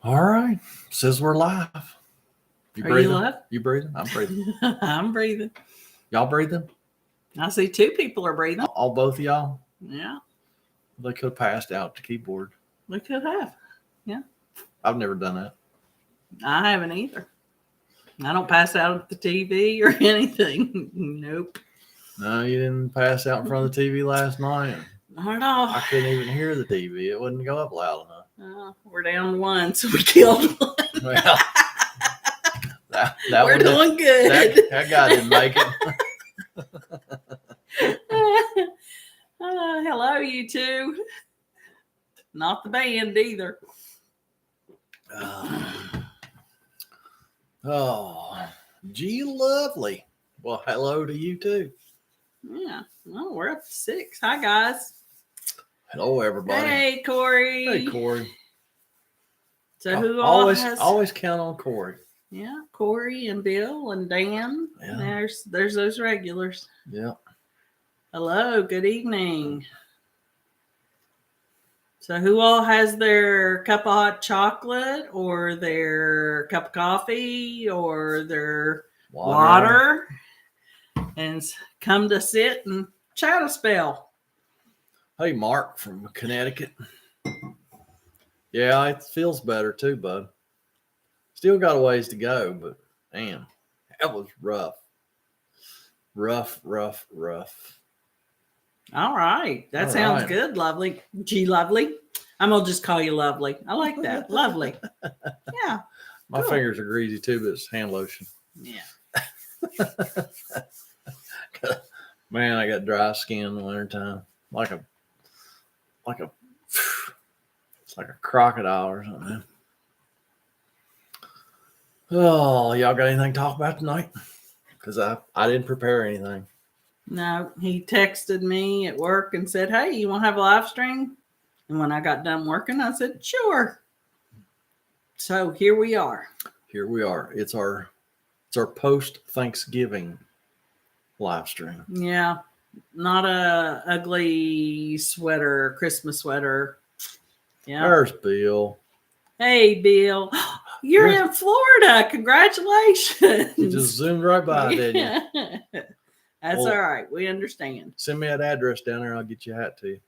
All right. Says we're live. You breathing? You live? You breathing? I'm breathing. I'm breathing. Y'all breathing? I see two people are breathing. All both of y'all? Yeah. They could have passed out the keyboard. We could have. Yeah. I've never done that. I haven't either. I don't pass out at the TV or anything. Nope. No, you didn't pass out in front of the TV last night. Not at all. I couldn't even hear the TV. It wouldn't go up loud enough. We're down one, so we killed one. Well, we're doing good. That guy didn't make it. Hello, you two. Not the band either. Gee, lovely. Well, hello to you too. Yeah. Well, we're up to 6. Hi, guys. Hello, everybody. Hey, Corey. Hey, Corey. So who always count on Corey? Yeah, Corey and Bill and Dan. Yeah. There's those regulars. Yeah. Hello, good evening. So who all has their cup of hot chocolate or their cup of coffee or their water and come to sit and chat a spell? Hey, Mark from Connecticut. Yeah, it feels better too, bud. Still got a ways to go, but damn, that was rough. Rough. All right. That sounds good, Lovely. Gee, Lovely. I'm going to just call you Lovely. I like that. Lovely. Yeah. My fingers are greasy too, but it's hand lotion. Yeah. Man, I got dry skin in the wintertime. It's like a crocodile or something. Oh, y'all got anything to talk about tonight? Because I didn't prepare anything. No, he texted me at work and said, hey, you want to have a live stream? And when I got done working, I said, sure. So here we are. It's our post-Thanksgiving live stream. Yeah. Not a ugly sweater, Christmas sweater. Yeah. There's Bill. Hey, Bill. You're in Florida. Congratulations. You just zoomed right by, didn't you? That's all right. We understand. Send me that address down there and I'll get your hat to you.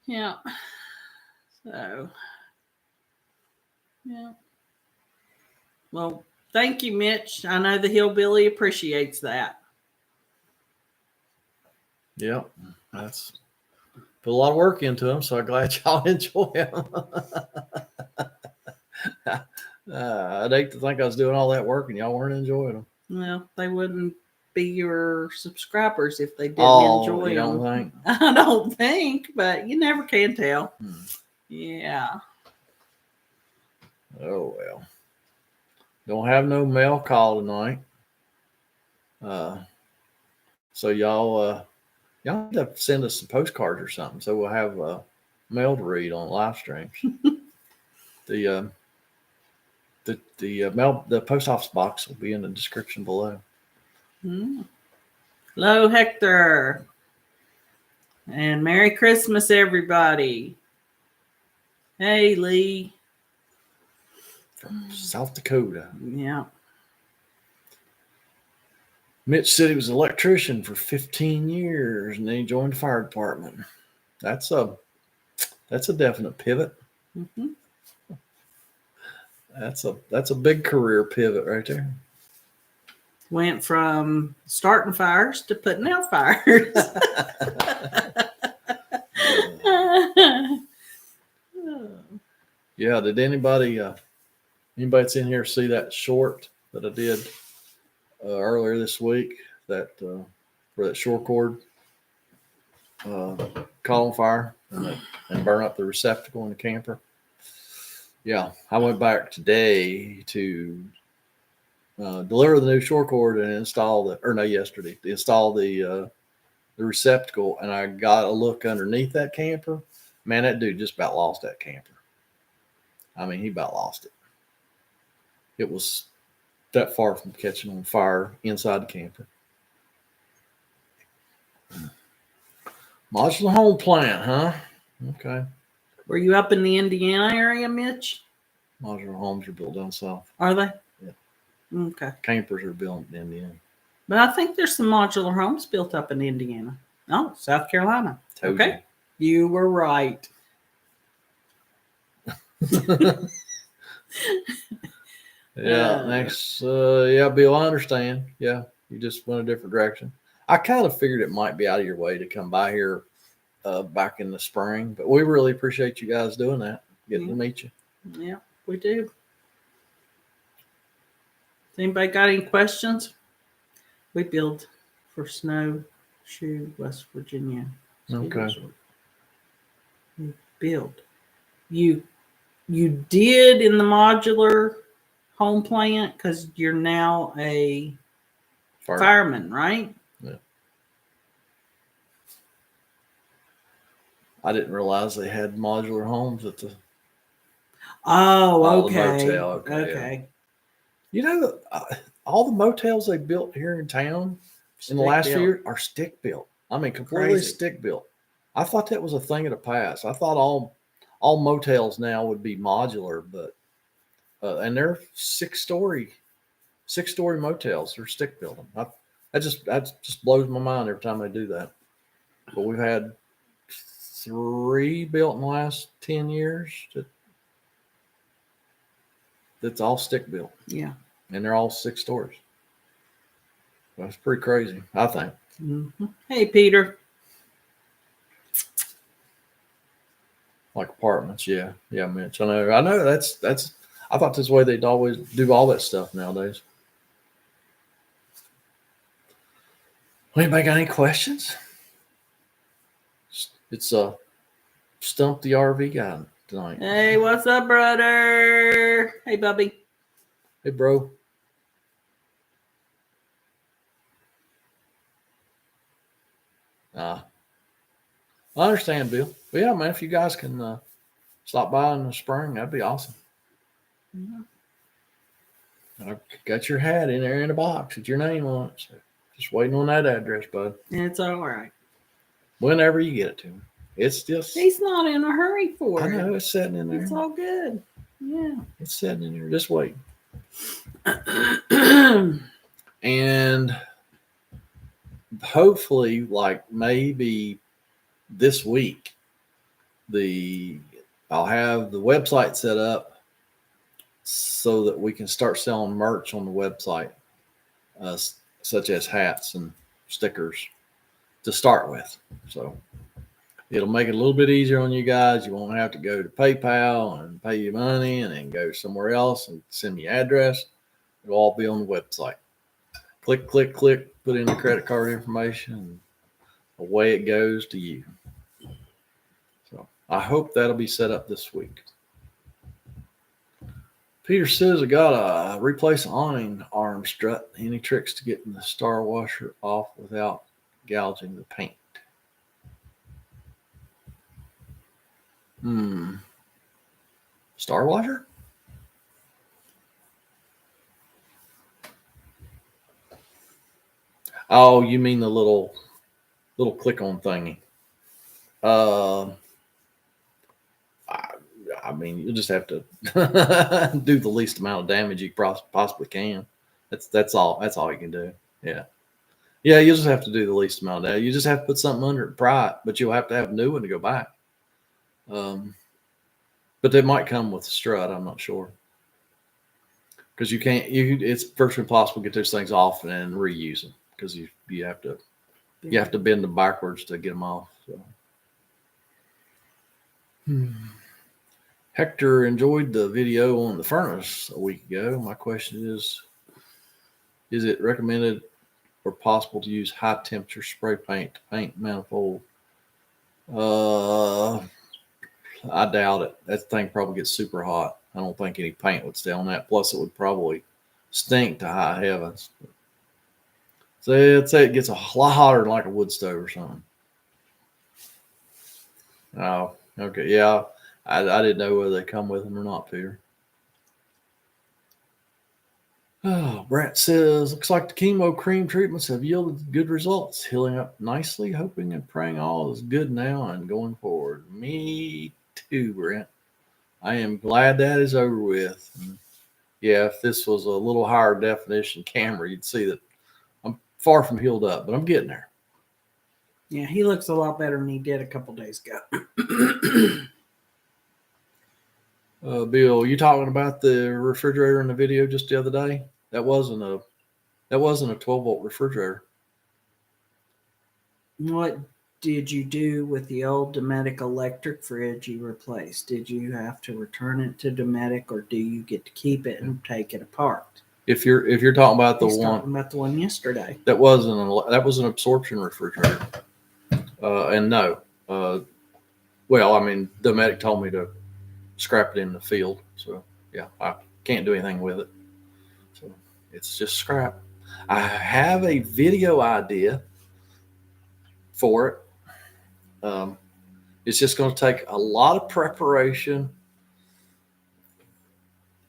Yeah. So, yeah. Well, thank you, Mitch. I know the Hillbilly appreciates that. Yep. That's put a lot of work into them, so I'm glad y'all enjoy them. I'd hate to think I was doing all that work and y'all weren't enjoying them. Well, they wouldn't be your subscribers if they didn't enjoy you them. Don't think? I don't think, but you never can tell. Yeah. Oh, well. Don't have no mail call tonight. So y'all need to send us some postcards or something so we'll have mail to read on live streams. The post office box will be in the description below. Hello, Hector. And Merry Christmas, everybody. Hey, Lee. From South Dakota. Yeah. Mitch said he was an electrician for 15 years and then he joined the fire department. That's a definite pivot. Mm-hmm. That's a big career pivot right there. Went from starting fires to putting out fires. Yeah, did anybody that's in here see that short that I did earlier this week that where that short cord caught on fire and burn up the receptacle in the camper? Yeah, I went back today to deliver the new short cord and install yesterday to install the receptacle, and I got a look underneath that camper. Man, that dude just about lost that camper. I mean, he about lost it. It was that far from catching on fire inside the camper. Modular home plant, huh? Okay. Were you up in the Indiana area, Mitch? Modular homes are built down south. Are they? Yeah. Okay. Campers are built in Indiana. But I think there's some modular homes built up in Indiana. Oh, South Carolina. Told Okay. You were right. Yeah, next, yeah, Bill, I understand. Yeah, you just went a different direction. I kind of figured it might be out of your way to come by here back in the spring, but we really appreciate you guys doing that, getting to meet you. Yeah, we do. Has anybody got any questions? We build for Snowshoe, West Virginia. Okay. We build. You did in the modular home plant because you're now a fireman, right? Yeah. I didn't realize they had modular homes at the Oh, the okay. motel. Okay. Yeah. You know, all the motels they built here in town in the last few years are stick built. I mean, completely stick built. I thought that was a thing of the past. I thought all motels now would be modular, but and they're six-story motels. They're stick built. That just blows my mind every time they do that. But we've had 3 built in the last 10 years. That's all stick built. Yeah. And they're all 6 stories. That's pretty crazy, I think. Mm-hmm. Hey, Peter. Like apartments, yeah, Mitch. I know. That's. I thought this way they'd always do all that stuff nowadays. Anybody got any questions? It's Stump the RV guy tonight. Hey, what's up, brother? Hey, Bubby. Hey, bro. I understand, Bill. But yeah, man, if you guys can stop by in the spring, that'd be awesome. Mm-hmm. I got your hat in there in a box with your name on it. So just waiting on that address, bud. It's all right. Whenever you get it to me. It's just. He's not in a hurry for it. I know it's sitting in there. It's all good. Yeah. It's sitting in there. Just wait. And hopefully, like maybe this week, I'll have the website set up so that we can start selling merch on the website, such as hats and stickers to start with. So it'll make it a little bit easier on you guys. You won't have to go to PayPal and pay you money and then go somewhere else and send me your address. It'll all be on the website. Click, click, click, put in the credit card information, and away it goes to you. So I hope that'll be set up this week. Peter says I got to replace awning arm strut. Any tricks to getting the star washer off without gouging the paint? Star washer? Oh, you mean the little click-on thingy? I mean, you just have to do the least amount of damage you possibly can. That's all you can do. Yeah. You just have to do the least amount of damage. You just have to put something under it and pry it, but you'll have to have a new one to go back. But they might come with a strut. I'm not sure, because it's virtually impossible to get those things off and reuse them, because you have to bend them backwards to get them off. So. Hector enjoyed the video on the furnace a week ago. My question is it recommended or possible to use high temperature spray paint to paint manifold? I doubt it. That thing probably gets super hot. I don't think any paint would stay on that. Plus, it would probably stink to high heavens. So I'd say it gets a lot hotter than like a wood stove or something. Oh, okay. Yeah, I didn't know whether they come with them or not, Peter. Oh, Brett says, looks like the chemo cream treatments have yielded good results, healing up nicely, hoping and praying all is good now and going forward. Me too, Brett. I am glad that is over with. And yeah, if this was a little higher definition camera, you'd see that I'm far from healed up, but I'm getting there. Yeah, he looks a lot better than he did a couple days ago. Bill, you talking about the refrigerator in the video just the other day? That wasn't a 12-volt refrigerator. What did you do with the old Dometic electric fridge you replaced? Did you have to return it to Dometic, or do you get to keep it and take it apart? If you're talking about He's talking about the one yesterday. that was an absorption refrigerator. And no, well, I mean, Dometic told me to scrap it in the field, so yeah, I can't do anything with it. So it's just scrap. I have a video idea for it. It's just going to take a lot of preparation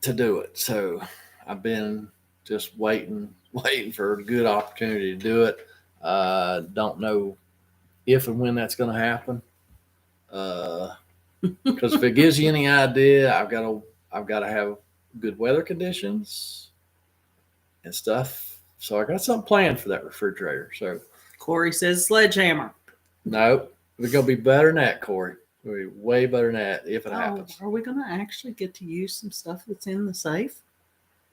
to do it. So I've been just waiting for a good opportunity to do it. Don't know if and when that's going to happen. Because if it gives you any idea, I've got to have good weather conditions and stuff. So I got something planned for that refrigerator. So Corey says sledgehammer. no, it's gonna be better than that, Corey. It'll be way better than that if it happens. Are we going to actually get to use some stuff that's in the safe?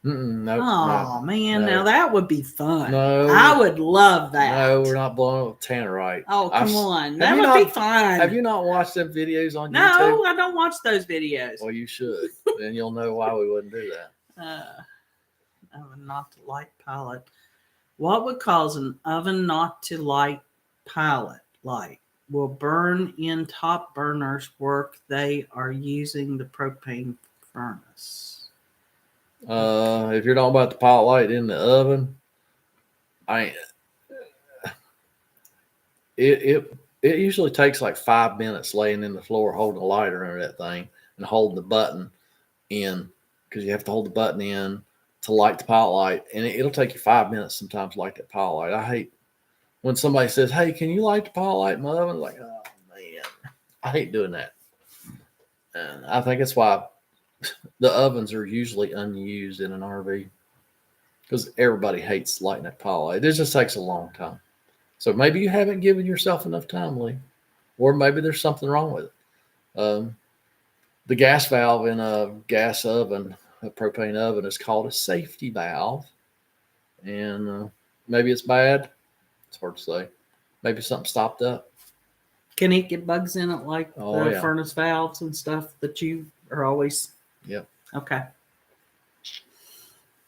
Nope, Oh, man, no. now that would be fun. No, I would love that. No, we're not blowing up with tannerite. Oh, come on. That have you would be not- fun. Have you not watched them videos on YouTube? No, I don't watch those videos. Well, you should. Then you'll know why we wouldn't do that. Oven not to light pilot. What would cause an oven not to light pilot light? Will burn in top burners work? They are using the propane furnace. If you're talking about the pilot light in the oven, it usually takes like 5 minutes laying in the floor holding a lighter under that thing and holding the button in, because you have to hold the button in to light the pilot light, and it'll take you 5 minutes sometimes to light that pilot light. I hate when somebody says, "Hey, can you light the pilot light in my oven?" I'm like, oh man, I hate doing that. And I think that's why the ovens are usually unused in an RV, because everybody hates lighting that pilot light. It just takes a long time. So maybe you haven't given yourself enough time, Lee, or maybe there's something wrong with it. The gas valve in a gas oven, a propane oven, is called a safety valve, and maybe it's bad. It's hard to say. Maybe something stopped up. Can it get bugs in it like the yeah. furnace valves and stuff that you are always? Yep. Okay.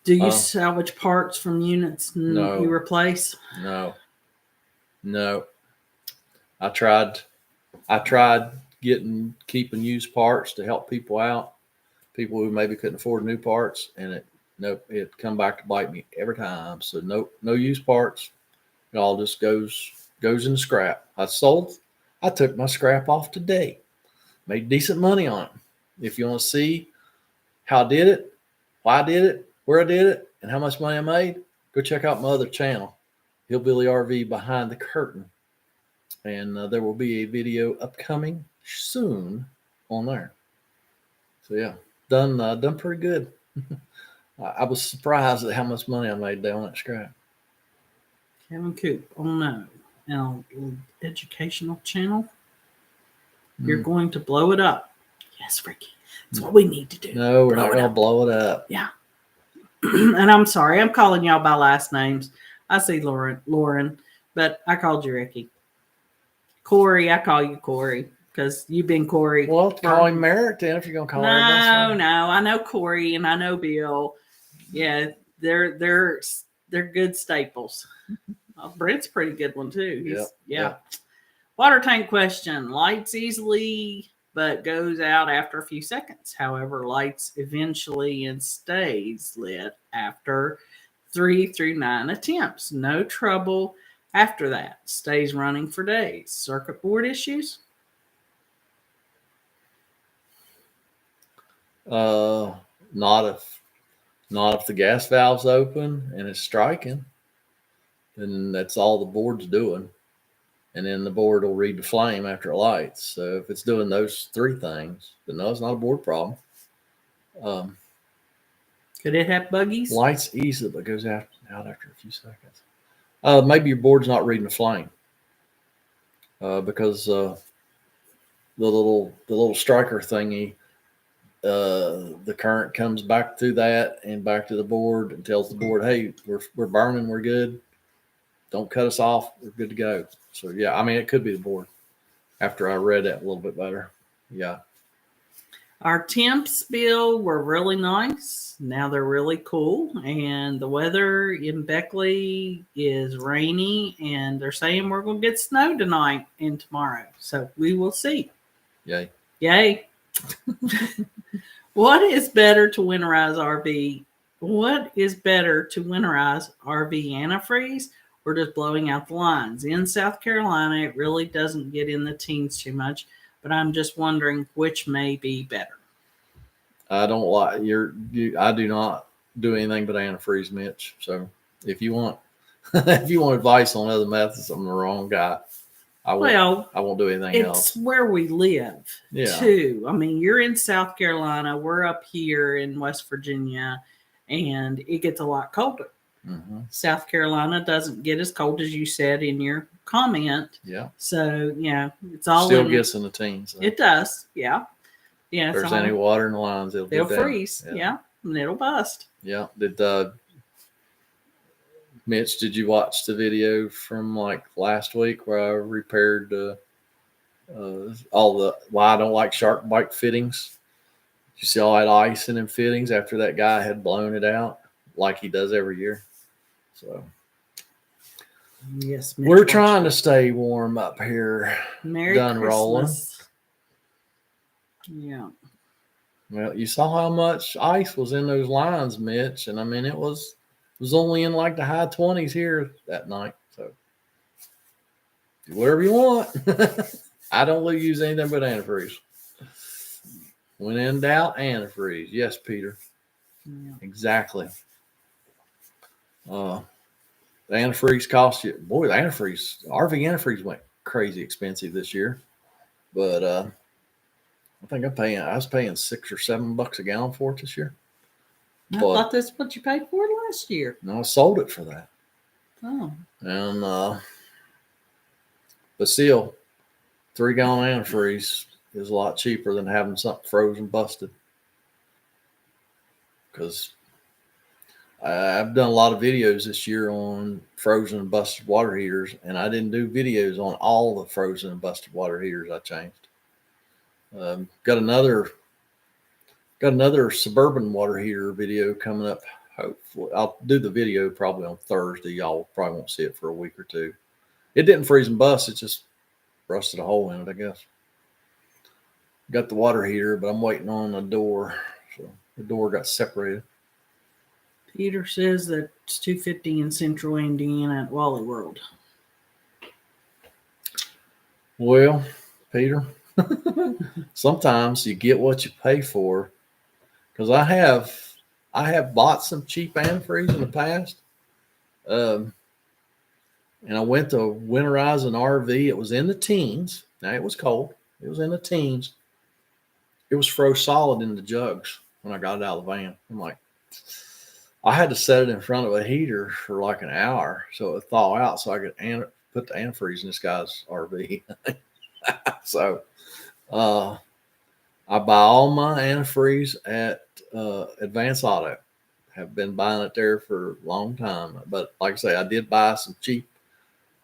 Do you salvage parts from units No. you replace? No. I tried keeping used parts to help people out, people who maybe couldn't afford new parts, and it come back to bite me every time. So no used parts. It all just goes in the scrap. I took my scrap off today. Made decent money on it. If you want to see how I did it, why I did it, where I did it, and how much money I made, go check out my other channel, Hillbilly RV Behind the Curtain. And there will be a video upcoming soon on there. So yeah, done pretty good. I was surprised at how much money I made there on that scrap. Kevin Coop, oh no. Now, educational channel, you're going to blow it up. Yes, Ricky. That's what we need to do. No, we're not going to blow it up. Yeah. And I'm sorry, I'm calling y'all by last names. I see Lauren, but I called you Ricky. Corey, I call you Corey because you've been Corey. Well, call him Merrick then if you're going to call him. No. I know Corey and I know Bill. Yeah, they're good staples. Brent's a pretty good one too. Yeah. Water tank question. Lights easily, but goes out after a few seconds. However, lights eventually and stays lit after 3 through 9 attempts. No trouble after that. Stays running for days. Circuit board issues? Not if the gas valve's open and it's striking. Then that's all the board's doing. and then the board will read the flame after it lights. So if it's doing those 3 things, then no, it's not a board problem. Could it have buggies? Lights easily, but goes out after a few seconds. Maybe your board's not reading the flame because the little striker thingy, the current comes back through that and back to the board and tells the board, "Hey, we're burning, we're good. Don't cut us off. We're good to go." So yeah, I mean, it could be the board. After I read that a little bit better, yeah. Our temps, Bill, were really nice. Now they're really cool. And the weather in Beckley is rainy. And they're saying we're going to get snow tonight and tomorrow. So we will see. Yay. Yay. What is better to winterize RV? What is better to winterize RV antifreeze or just blowing out the lines? In South Carolina, it really doesn't get in the teens too much. But I'm just wondering which may be better. I don't like I do not do anything but antifreeze, Mitch. So if you want advice on other methods, I'm the wrong guy. I won't do anything else. It's where we live too. I mean, you're in South Carolina, we're up here in West Virginia, and it gets a lot colder. Mm-hmm. South Carolina doesn't get as cold as you said in your comment. Yeah. So yeah, it's all still gets in the teens. So. It does. Yeah. Yeah. If there's any water in the lines, they'll freeze. Yeah. And it'll bust. Yeah. Mitch, did you watch the video from like last week where I repaired all the why I don't like shark bite fittings? Did you see all that ice in them fittings after that guy had blown it out like he does every year? So yes, we're trying to stay warm up here. Merry Christmas. Rolling. Yeah. Well, you saw how much ice was in those lines, Mitch, and I mean it was only in like the high 20s here that night. So do whatever you want. I don't use anything but antifreeze. When in doubt, antifreeze. Yes, Peter. Yeah. Exactly. The antifreeze cost you, boy, the antifreeze, RV antifreeze went crazy expensive this year. But I think I was paying $6 or $7 a gallon for it this year. I thought that's what you paid for it last year. No, I sold it for that. Oh. And but still, 3-gallon antifreeze is a lot cheaper than having something frozen busted. Because I've done a lot of videos this year on frozen and busted water heaters, and I didn't do videos on all the frozen and busted water heaters I changed. Got another suburban water heater video coming up. Hopefully, I'll do the video probably on Thursday. Y'all probably won't see it for a week or two. It didn't freeze and bust. It just rusted a hole in it, I guess. Got the water heater, but I'm waiting on a door. So the door got separated. Peter says that it's 250 in Central Indiana at Wally World. Well, Peter, sometimes you get what you pay for. Because I have bought some cheap antifreeze in the past. And I went to Winterizing and RV. It was in the teens. Now it was cold. It was in the teens. It was froze solid in the jugs when I got it out of the van. I'm like, I had to set it in front of a heater for like an hour so it would thaw out so I could put the antifreeze in this guy's RV. So I buy all my antifreeze at Advance Auto. Have been buying it there for a long time. But like I say, I did buy some cheap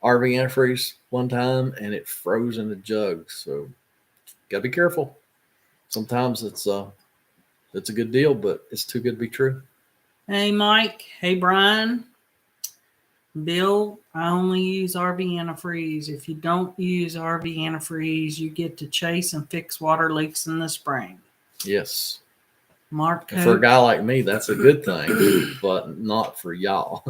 RV antifreeze one time and it froze in the jugs. So gotta be careful. Sometimes it's a good deal, but it's too good to be true. Hey, Mike. Hey, Brian. Bill, I only use RV antifreeze. If you don't use RV antifreeze, you get to chase and fix water leaks in the spring. Yes. Mark Coates, for a guy like me, that's a good thing, but not for y'all.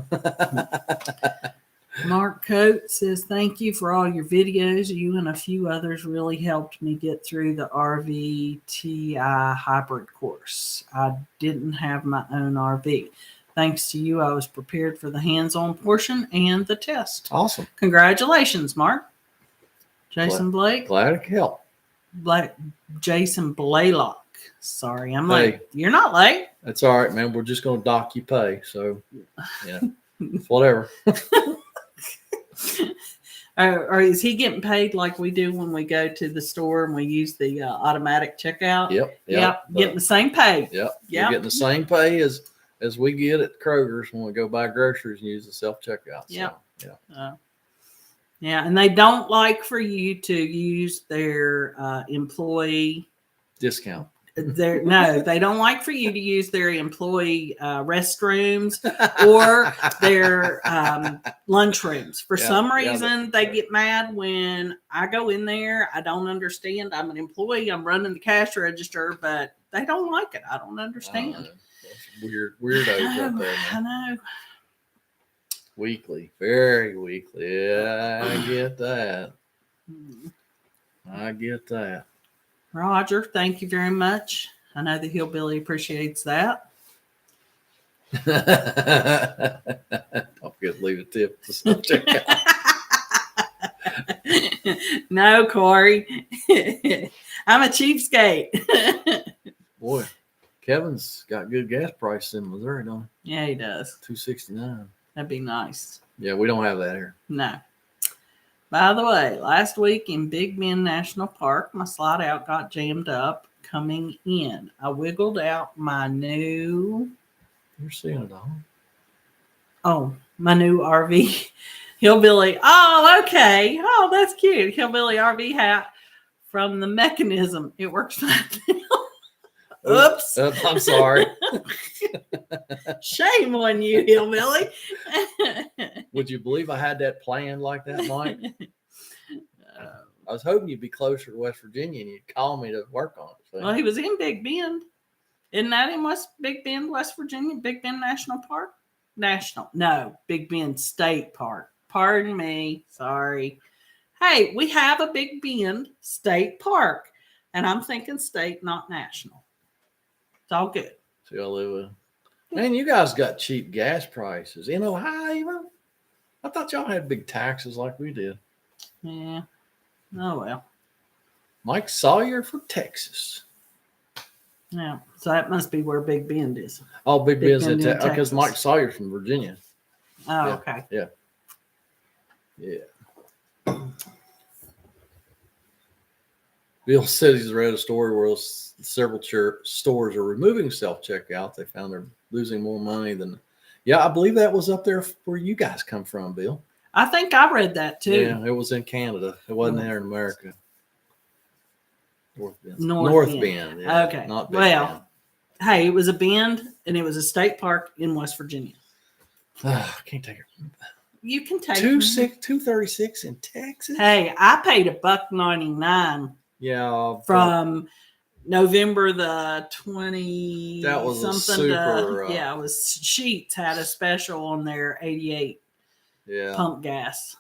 Mark Coates says, thank you for all your videos. You and a few others really helped me get through the RVTI hybrid course. I didn't have my own RV. Thanks to you, I was prepared for the hands-on portion and the test. Awesome. Congratulations, Mark. Jason Blake? Glad I could help. Jason Blaylock. Sorry, I'm Hey. late. You're not late. That's all right, man. We're just going to dock you pay. So, yeah, whatever. Or is he getting paid like we do when we go to the store and we use the automatic checkout? Yep. Getting the same pay. Yep. You're getting the same pay as we get at Kroger's when we go buy groceries and use the self-checkout. Yep. So, yeah. Yeah, and they don't like for you to use their employee Discount. No, they don't like for you to use their employee restrooms or their lunchrooms. For some reason, they get mad when I go in there. I don't understand. I'm an employee. I'm running the cash register, but they don't like it. I don't understand. Weirdos out there. I know. Weekly, very weekly. Yeah, I get that. I get that. Roger, thank you very much. I know the Hillbilly appreciates that. Don't forget to leave a tip to self-checkout. No, Corey. I'm a cheapskate. Boy, Kevin's got good gas prices in Missouri, don't he? Yeah, he does. $2.69. That'd be nice. Yeah, we don't have that here. No. By the way, last week in Big Bend National Park, my slide out got jammed up coming in. I wiggled out my new... You're seeing it all. Oh, my new RV. Hillbilly. Oh, okay. Oh, that's cute. Hillbilly RV hat from the mechanism. It works fine now. Oops. I'm sorry. Shame on you, Hillbilly. Would you believe I had that planned like that, Mike? I was hoping you'd be closer to West Virginia and you'd call me to work on it. So. Well, he was in Big Bend. Isn't that in Big Bend, West Virginia? Big Bend National Park? No, Big Bend State Park. Pardon me. Sorry. Hey, we have a Big Bend State Park. And I'm thinking state, not national. It's all good. See, I live with. Man, you guys got cheap gas prices in Ohio. I thought y'all had big taxes like we did. Yeah. Oh, well. Mike Sawyer from Texas. Yeah. So that must be where Big Bend is. Oh, Big Bend's in Texas. Because Mike Sawyer's from Virginia. Oh, yeah. Okay. Yeah. Bill said he's read a story where several stores are removing self-checkout. They found they're losing more money than. Yeah, I believe that was up there where you guys come from, Bill. I think I read that too. Yeah, it was in Canada. It wasn't there in America. North Bend. Yeah, okay. Not Big Well, Bend. Hey, it was a bend and it was a state park in West Virginia. I can't take it. You can take $2.36 in Texas. Hey, I paid $1.99. Yeah, from November the 20. That was something. It was Sheets had a special on their 88 pump gas,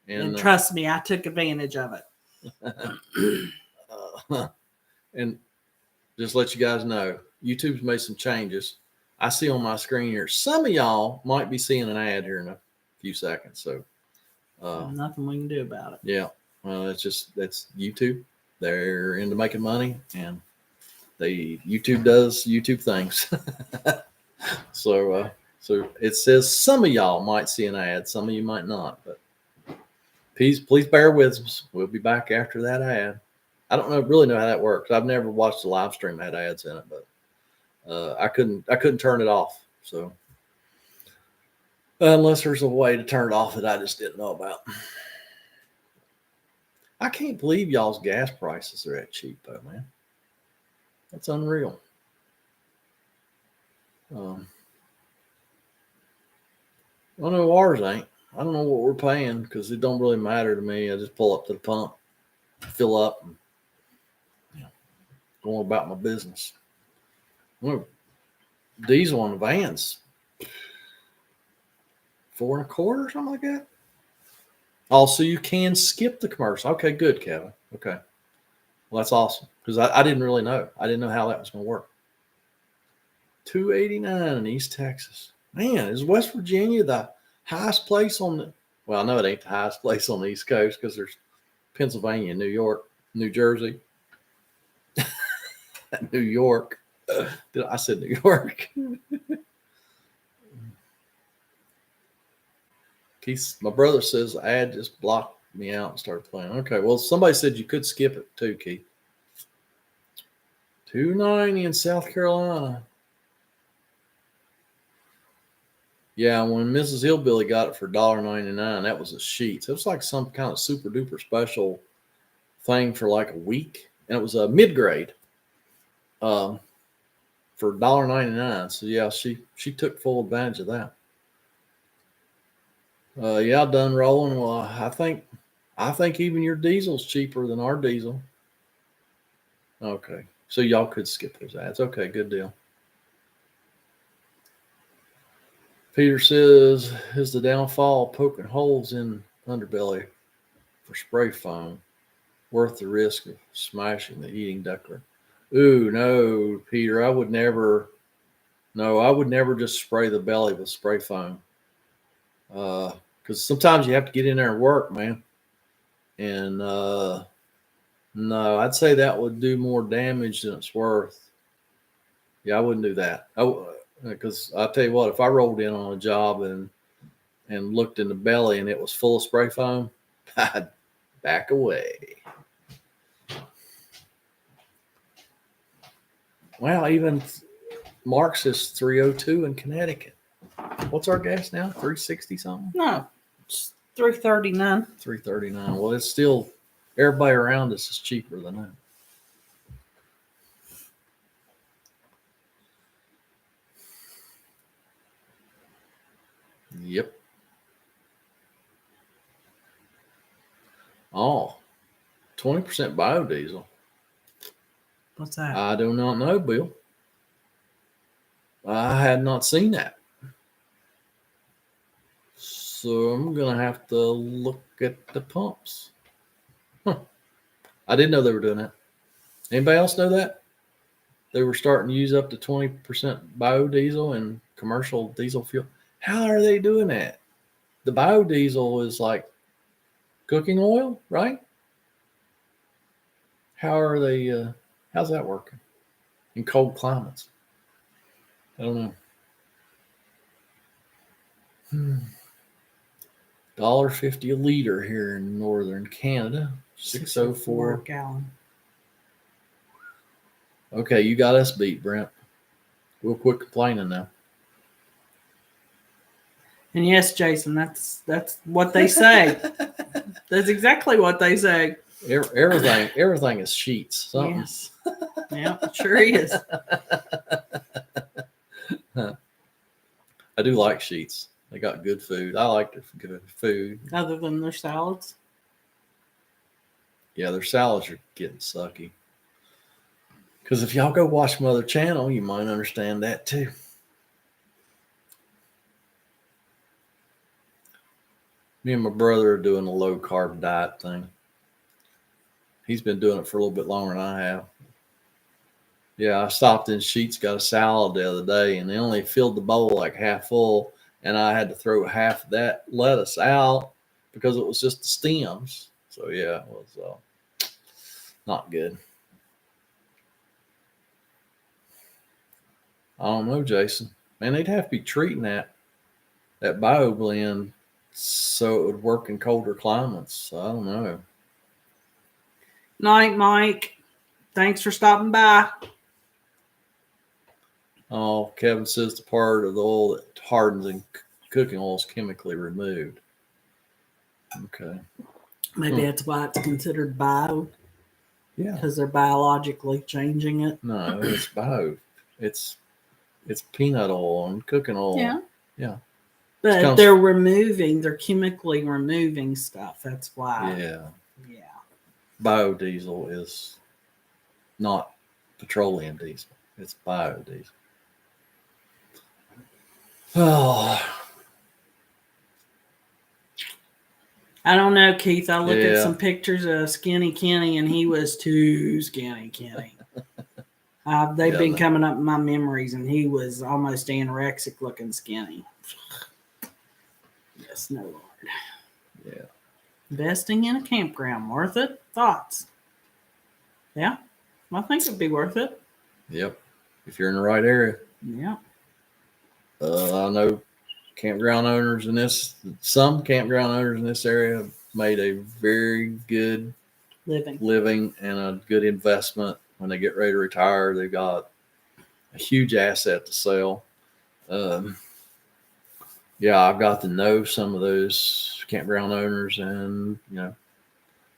and trust me, I took advantage of it. And just let you guys know, YouTube's made some changes. I see on my screen here. Some of y'all might be seeing an ad here in a few seconds. So nothing we can do about it. Yeah. Well, that's YouTube. They're into making money, and YouTube does YouTube things. So it says some of y'all might see an ad, some of you might not. But please bear with us. We'll be back after that ad. I don't really know how that works. I've never watched a live stream that had ads in it, but I couldn't turn it off. So unless there's a way to turn it off that I just didn't know about. I can't believe y'all's gas prices are that cheap, though, man. That's unreal. I know ours ain't. I don't know what we're paying because it don't really matter to me. I just pull up to the pump, fill up, and go about my business. Diesel on the vans, $4.25, something like that. Also, you can skip the commercial. Okay, good, Kevin. Okay. Well, that's awesome because I didn't really know. I didn't know how that was going to work. $2.89 in East Texas. Man, is West Virginia the highest place on the – well, I know it ain't the highest place on the East Coast because there's Pennsylvania, New York, New Jersey, New York. I said New York. Keith, my brother says the ad just blocked me out and started playing. Okay, well, somebody said you could skip it too, Keith. $2.90 in South Carolina. Yeah, when Mrs. Hillbilly got it for $1.99, that was a sheet. So it was like some kind of super duper special thing for like a week, and it was a mid grade for $1.99. So yeah, she took full advantage of that. Yeah, done rolling. Well, I think even your diesel's cheaper than our diesel. Okay, so y'all could skip those ads. Okay, good deal. Peter says, is the downfall poking holes in underbelly for spray foam worth the risk of smashing the heating ductwork? Ooh, no, Peter, I would never just spray the belly with spray foam. Because sometimes you have to get in there and work, man. And no, I'd say that would do more damage than it's worth. Yeah, I wouldn't do that. Because I'll tell you what, if I rolled in on a job and looked in the belly and it was full of spray foam, I'd back away. Well, even Mark says 302 in Connecticut. What's our gas now? 360 something? No, it's 339. 339. Well, it's still, everybody around us is cheaper than that. Yep. Oh, 20% biodiesel. What's that? I do not know, Bill. I had not seen that. So I'm going to have to look at the pumps. Huh. I didn't know they were doing that. Anybody else know that? They were starting to use up to 20% biodiesel in commercial diesel fuel. How are they doing that? The biodiesel is like cooking oil, right? How are they, how's that working in cold climates? I don't know. $1.50 a liter here in northern Canada. 604 a gallon. Okay, you got us beat, Brent. We'll quit complaining now. And yes, Jason, that's what they say. That's exactly what they say. Everything is sheets. Something. Yes. Yeah, it sure is. I do like sheets. They got good food. I like their good food. Other than their salads. Yeah, their salads are getting sucky. Because if y'all go watch my other channel, you might understand that too. Me and my brother are doing a low carb diet thing. He's been doing it for a little bit longer than I have. Yeah, I stopped in Sheetz, got a salad the other day, and they only filled the bowl like half full, and I had to throw half of that lettuce out because it was just the stems. So yeah, it was not good. I don't know, Jason. Man, they'd have to be treating that bio blend so it would work in colder climates. I don't know. Night, Mike. Thanks for stopping by. Oh, Kevin says the part of the oil that hardens in cooking oil is chemically removed. Okay. Maybe that's why it's considered bio. Yeah. Because they're biologically changing it. No, it's bio. It's peanut oil and cooking oil. Yeah. Yeah. But they're chemically removing stuff. That's why. Yeah. Yeah. Biodiesel is not petroleum diesel. It's biodiesel. Oh. I don't know, Keith. I looked at some pictures of Skinny Kenny, and he was too skinny Kenny. They've been coming up in my memories, and he was almost anorexic looking skinny. Yes, no Lord. Yeah. Investing in a campground, worth it? Thoughts? Yeah, I think it'd be worth it. Yep. If you're in the right area. Yeah. I know campground owners some campground owners in this area have made a very good living and a good investment. When they get ready to retire, they've got a huge asset to sell. Yeah, I've got to know some of those campground owners, and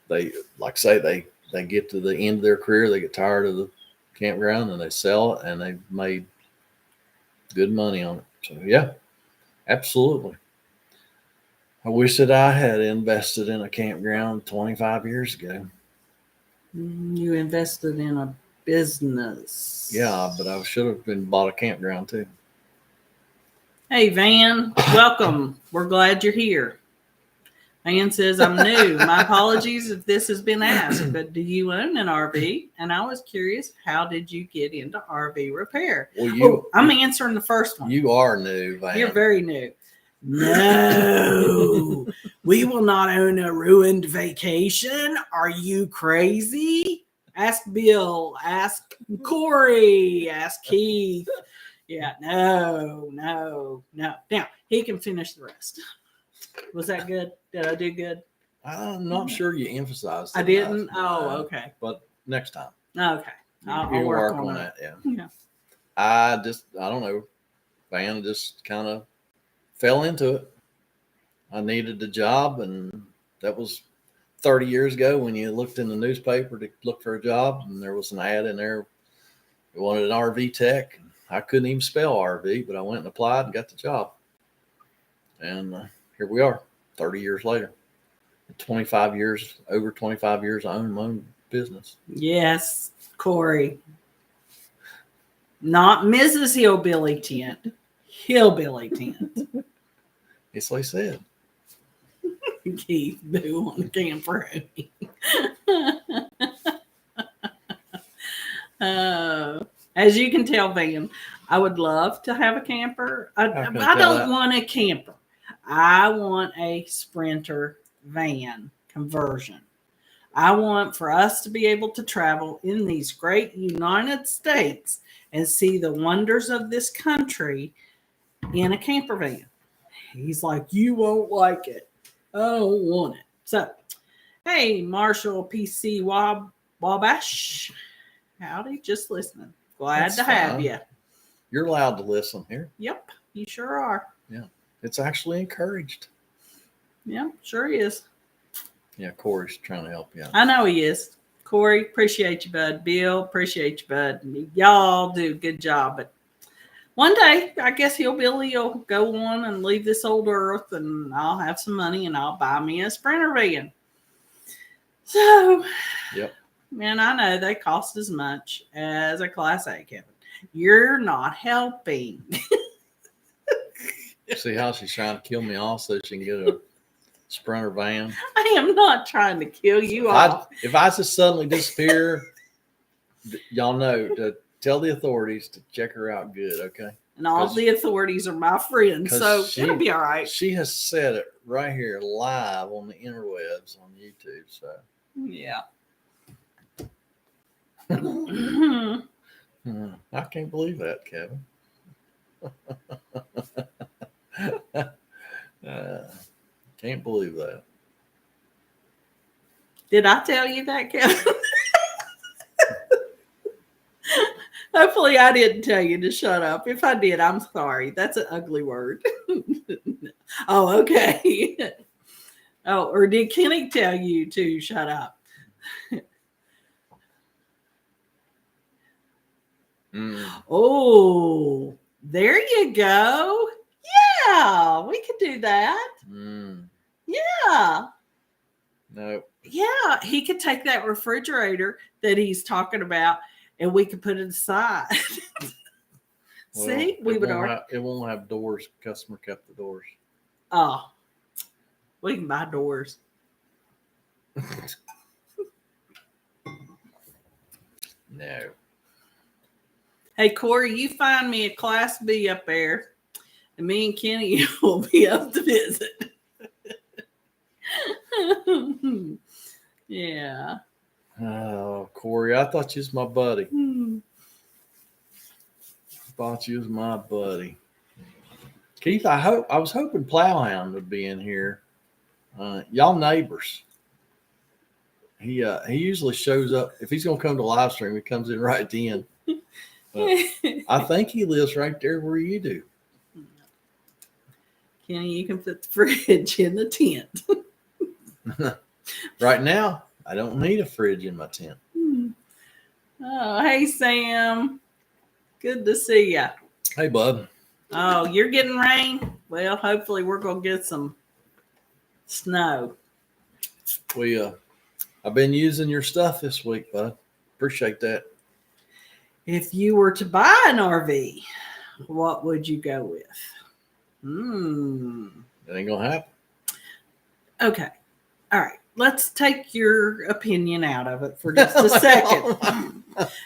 they, like say, they get to the end of their career, they get tired of the campground, and they sell it, and they've made good money on it. So yeah, absolutely. I wish that I had invested in a campground 25 years ago. You invested in a business. Yeah, but I should have been bought a campground too. Hey, Van, welcome. We're glad you're here. Van says, I'm new. My apologies if this has been asked, but do you own an RV? And I was curious, how did you get into RV repair? Well, I'm answering the first one. You are new, Van. You're very new. No, we will not own a ruined vacation. Are you crazy? Ask Bill, ask Corey, ask Keith. Yeah, no. Now, he can finish the rest. Was that good? Did I do good? I'm not sure you emphasized it. I didn't? Okay. But next time. Okay. I'll work on that. Yeah. I don't know. Van just kind of fell into it. I needed a job, and that was 30 years ago when you looked in the newspaper to look for a job, and there was an ad in there. They wanted an RV tech. I couldn't even spell RV, but I went and applied and got the job. And here we are, 30 years later. Over 25 years, I own my own business. Yes, Corey. Not Mrs. Hillbilly Tent. Hillbilly Tent. Yes, they said. Keith Boo on the camper. As you can tell, Van, I would love to have a camper. I don't want a camper. I want a Sprinter van conversion. I want for us to be able to travel in these great United States and see the wonders of this country in a camper van. He's like, you won't like it. I don't want it. So, hey, Marshall PC Wabash. Howdy, just listening. Glad to have you. You're allowed to listen here. Yep, you sure are. Yeah, it's actually encouraged. Yeah, sure is. Yeah, Corey's trying to help you out. I know he is. Corey, appreciate you, bud. Bill, appreciate you, bud. Y'all do a good job. But one day, I guess Hillbilly will go on and leave this old earth, and I'll have some money, and I'll buy me a Sprinter van. So, yep. Man, I know they cost as much as a Class A cabin. You're not helping. See how she's trying to kill me off so she can get a Sprinter van? I am not trying to kill you off. If I just suddenly disappear, y'all know to tell the authorities to check her out good, okay? And all the authorities are my friends, so it'll be all right. She has said it right here live on the interwebs on YouTube, so. Yeah. I can't believe that, Kevin. Can't believe that. Did I tell you that, Kevin? Hopefully I didn't tell you to shut up. If I did, I'm sorry. That's an ugly word. Oh, okay. Oh, or did Kenny tell you to shut up? Oh, there you go. Yeah, we could do that. Yeah. No. Yeah, he could take that refrigerator that he's talking about, and we could put it aside. Well, see, it won't have doors. Customer kept the doors. Oh, we can buy doors. No. Hey, Corey, you find me a Class B up there, and me and Kenny will be up to visit. Yeah. Oh, Corey, I thought you was my buddy. Hmm. Thought you was my buddy. Keith, I was hoping Plowhound would be in here. Y'all neighbors. He usually shows up if he's gonna come to live stream. He comes in right then. I think he lives right there where you do. Kenny, you can put the fridge in the tent. Right now, I don't need a fridge in my tent. Oh, hey, Sam. Good to see ya. Hey, bud. Oh, you're getting rain? Well, hopefully we're going to get some snow. I've been using your stuff this week, bud. Appreciate that. If you were to buy an RV, what would you go with? That ain't gonna happen. Okay. All right. Let's take your opinion out of it for just a second.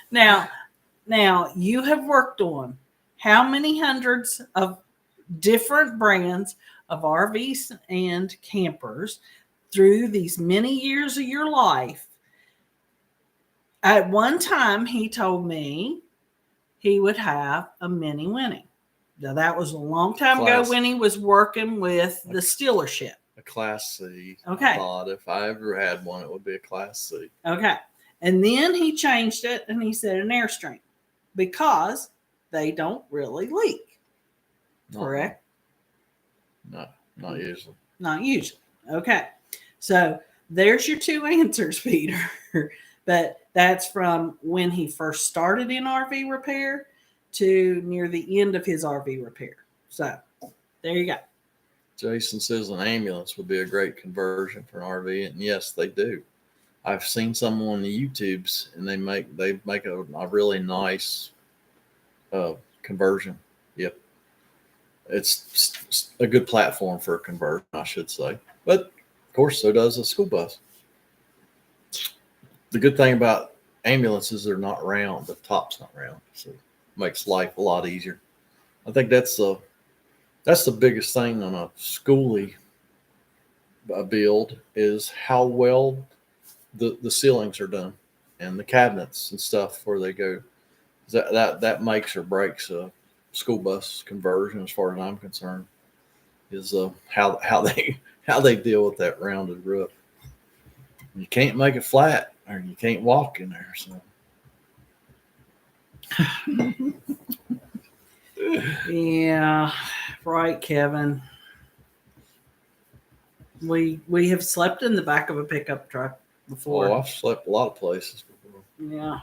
Now, you have worked on how many hundreds of different brands of RVs and campers through these many years of your life. At one time, he told me he would have a Mini Winnie. Now, that was a long time ago when he was working with the Stealership. A Class C. Okay. I thought if I ever had one, it would be a Class C. Okay. And then he changed it and he said an Airstream because they don't really leak. Correct? No, not usually. Not usually. Okay. So there's your two answers, Peter. But that's from when he first started in RV repair to near the end of his RV repair. So there you go. Jason says an ambulance would be a great conversion for an RV, and yes, they do. I've seen some on the YouTubes, and they make a really nice conversion. Yep, it's a good platform for a conversion, I should say. But of course, so does a school bus. The good thing about ambulances, they're not round. The top's not round, so it makes life a lot easier. I think that's the biggest thing on a schoolie build is how well the ceilings are done and the cabinets and stuff where they go. That makes or breaks a school bus conversion, as far as I'm concerned, is how they deal with that rounded roof. You can't make it flat, or you can't walk in there. So. Yeah, right, Kevin. We have slept in the back of a pickup truck before. Oh, I've slept a lot of places before. Yeah.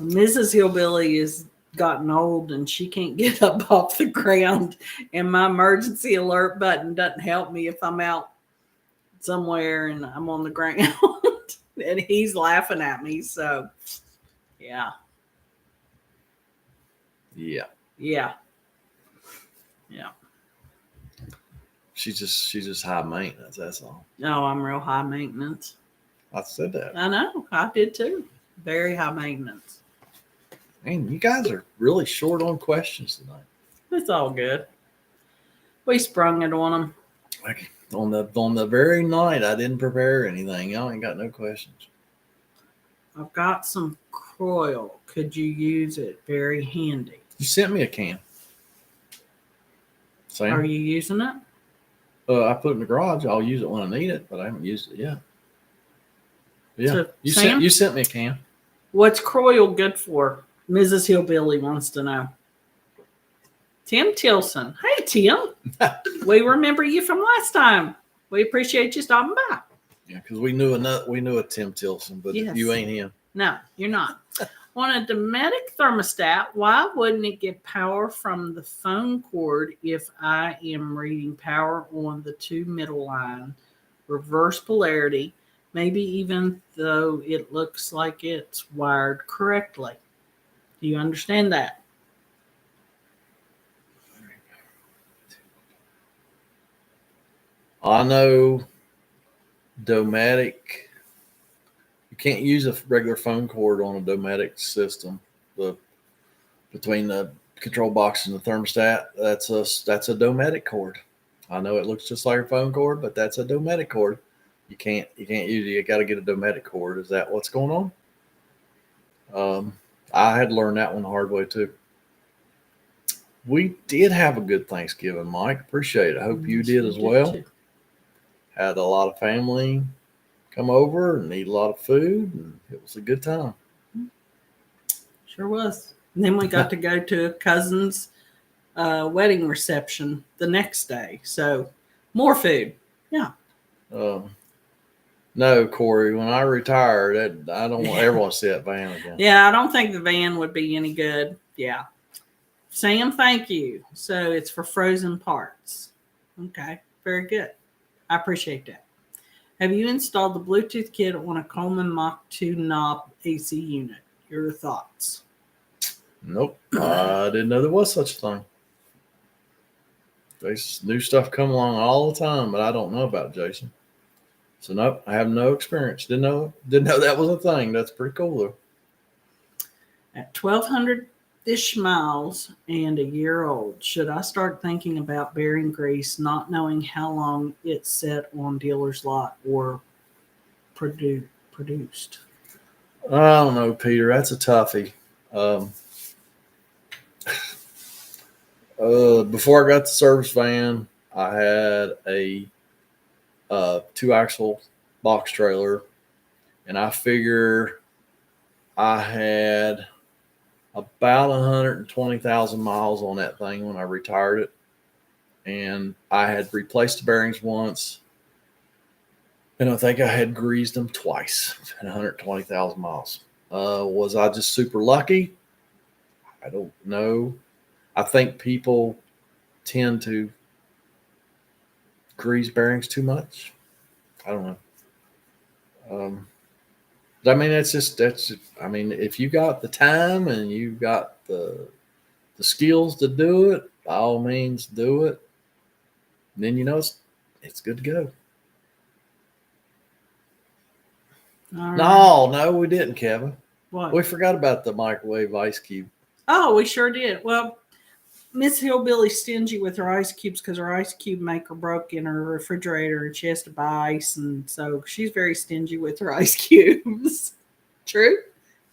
Mrs. Hillbilly has gotten old and she can't get up off the ground, and my emergency alert button doesn't help me if I'm out somewhere and I'm on the ground. And he's laughing at me. So, yeah. Yeah. Yeah. Yeah. She's just high maintenance. That's all. No, I'm real high maintenance. I said that. I know. I did too. Very high maintenance. Man, you guys are really short on questions tonight. It's all good. We sprung it on them. Like on the very night I didn't prepare anything. Y'all ain't got no questions. I've got some Croyle. Could you use it? Very handy. You sent me a can. Sam? Are you using it? I put it in the garage. I'll use it when I need it, but I haven't used it yet. Yeah, So, you Sam? sent me a can. What's Croyle good for? Mrs. Hillbilly wants to know. Tim Tilson. Hey, Tim. We remember you from last time. We appreciate you stopping by. Yeah, because we knew a Tim Tilson, but Yes. you ain't him. No, you're not. On a Dometic thermostat, why wouldn't it get power from the phone cord if I am reading power on the two middle line, reverse polarity, maybe even though it looks like it's wired correctly? Do you understand that? I know Dometic. You can't use a regular phone cord on a Dometic system. Between the control box and the thermostat, that's a Dometic cord. I know it looks just like a phone cord, but that's a Dometic cord. You can't use it. You got to get a Dometic cord. Is that what's going on? I had to learn that one the hard way too. We did have a good Thanksgiving, Mike. Appreciate it. Hope you did as well. Had a lot of family come over and eat a lot of food, and it was a good time. Sure was. And then we got to go to a cousin's wedding reception the next day. So more food. Yeah. No, Corey, when I retire, I don't ever want to see that van again. Yeah, I don't think the van would be any good. Yeah. Sam, thank you. So it's for frozen parts. Okay. Very good. I appreciate that. Have you installed the Bluetooth kit on a Coleman Mach 2 knob AC unit? Your thoughts? Nope. I didn't know there was such a thing. There's new stuff come along all the time, but I don't know about it, Jason. So nope, I have no experience. Didn't know that was a thing. That's pretty cool though. At 1,200-ish miles and a year old, should I start thinking about bearing grease, not knowing how long it's set on dealer's lot or produced? I don't know, Peter. That's a toughie. Before I got the service van, I had a 2-axle box trailer, and I figure I had about 120,000 miles on that thing when I retired it, and I had replaced the bearings once, and I think I had greased them twice at 120,000 miles. Was I just super lucky? I don't know. I think people tend to grease bearings too much. I don't know. I mean, if you got the time and you got the skills to do it, by all means do it. And then it's good to go. Right. No, we didn't, Kevin. What? We forgot about the microwave ice cube. Oh, we sure did. Well, Miss Hillbilly's stingy with her ice cubes because her ice cube maker broke in her refrigerator and she has to buy ice. And so she's very stingy with her ice cubes. True?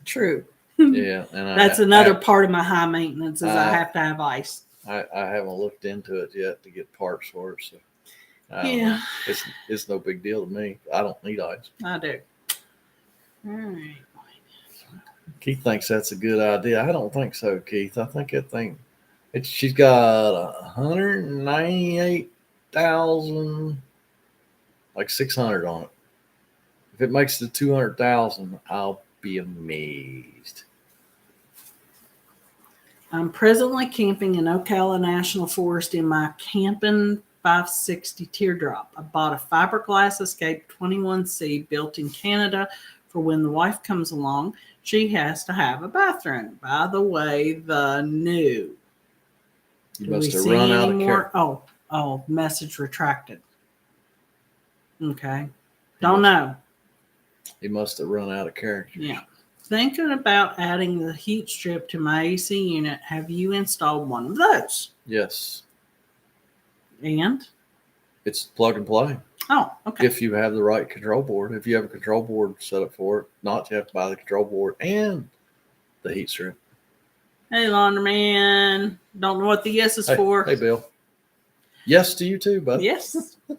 True. Yeah. And That's another part of my high maintenance is I have to have ice. I haven't looked into it yet to get parts for it. So yeah. It's no big deal to me. I don't need ice. I do. All right. Keith thinks that's a good idea. I don't think so, Keith. I think she's got 198,000, like 600 on it. If it makes it 200,000, I'll be amazed. I'm presently camping in Ocala National Forest in my Campin 560 Teardrop. I bought a fiberglass Escape 21C built in Canada for when the wife comes along. She has to have a bathroom. By the way, the new. You must have run out of care. Oh, message retracted. Okay. Don't know. He must have run out of characters. Yeah. Thinking about adding the heat strip to my AC unit. Have you installed one of those? Yes. And? It's plug and play. Oh, okay. If you have the right control board. If you have a control board set up for it, you have to buy the control board and the heat strip. Hey, laundryman. Don't know what the yes is for. Hey, Bill. Yes to you too, bud. Yes. All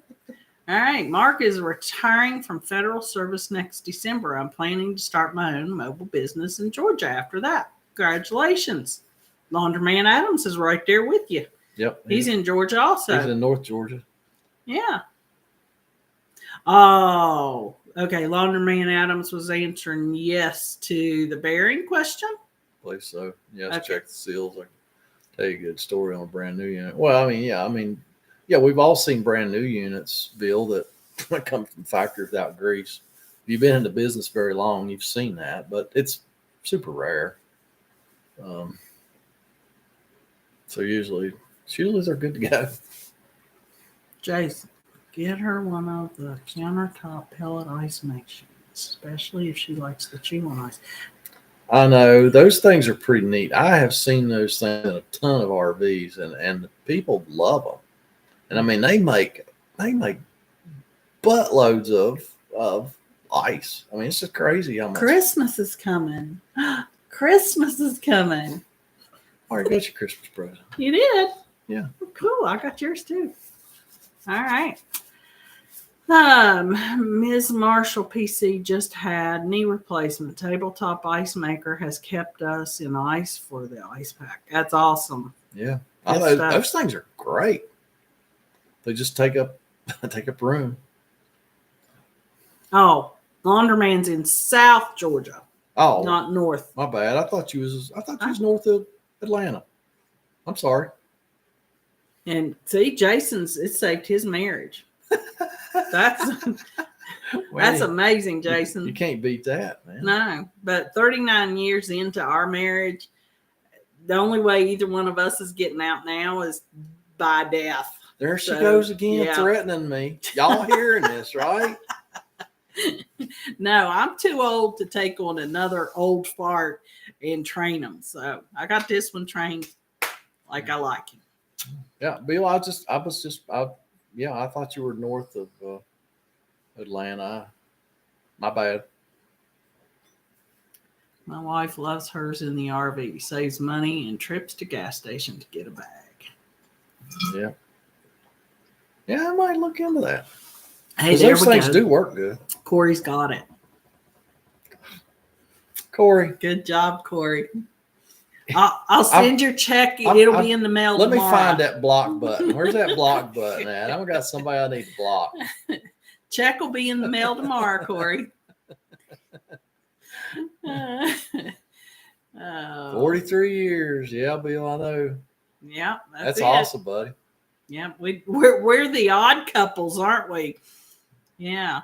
right. Mark is retiring from federal service next December. I'm planning to start my own mobile business in Georgia after that. Congratulations. Laundryman Adams is right there with you. Yep. He's in Georgia also. He's in North Georgia. Yeah. Oh, okay. Laundryman Adams was answering yes to the bearing question. I believe so. Yes. Okay. Check the seals. I can tell you a good story on a brand new unit. Well, we've all seen brand new units, Bill, that come from factory without grease. If you've been in the business very long, you've seen that, but it's super rare. So usually they're good to go. Jason, get her one of the countertop pellet ice machines, especially if she likes the chew on ice. I know those things are pretty neat. I have seen those things in a ton of RVs, and people love them. And I mean, they make buttloads of ice. I mean, it's just crazy how much. Christmas is coming. Christmas is coming. I already got your Christmas present. You did? Yeah. Cool. I got yours too. All right. Ms. Marshall PC just had knee replacement. Tabletop ice maker has kept us in ice for the ice pack. That's awesome. Yeah. Good stuff. Those things are great. They just take up room. Oh, Laundroman's in South Georgia. Oh, Not north. my bad. I thought you was north of Atlanta. I'm sorry. And see, it saved his marriage. That's amazing, Jason. You can't beat that, man. No, but 39 years into our marriage, the only way either one of us is getting out now is by death. There she goes again, threatening me. Y'all hearing this, right? No, I'm too old to take on another old fart and train them. So I got this one trained like I like him. Yeah, Bill, I thought you were north of Atlanta. My bad. My wife loves hers in the RV. Saves money and trips to gas station to get a bag. Yeah. Yeah, I might look into that. Hey, there those things do work good. Corey's got it. Corey. Good job, Corey. I'll send your check. It'll be in the mail tomorrow. Let me find that block button. Where's that block button at? I've got somebody I need to block. Check will be in the mail tomorrow, Corey. 43 years. Yeah, Bill, I know. Yeah, that's awesome, buddy. Yeah, we're the odd couples, aren't we? Yeah.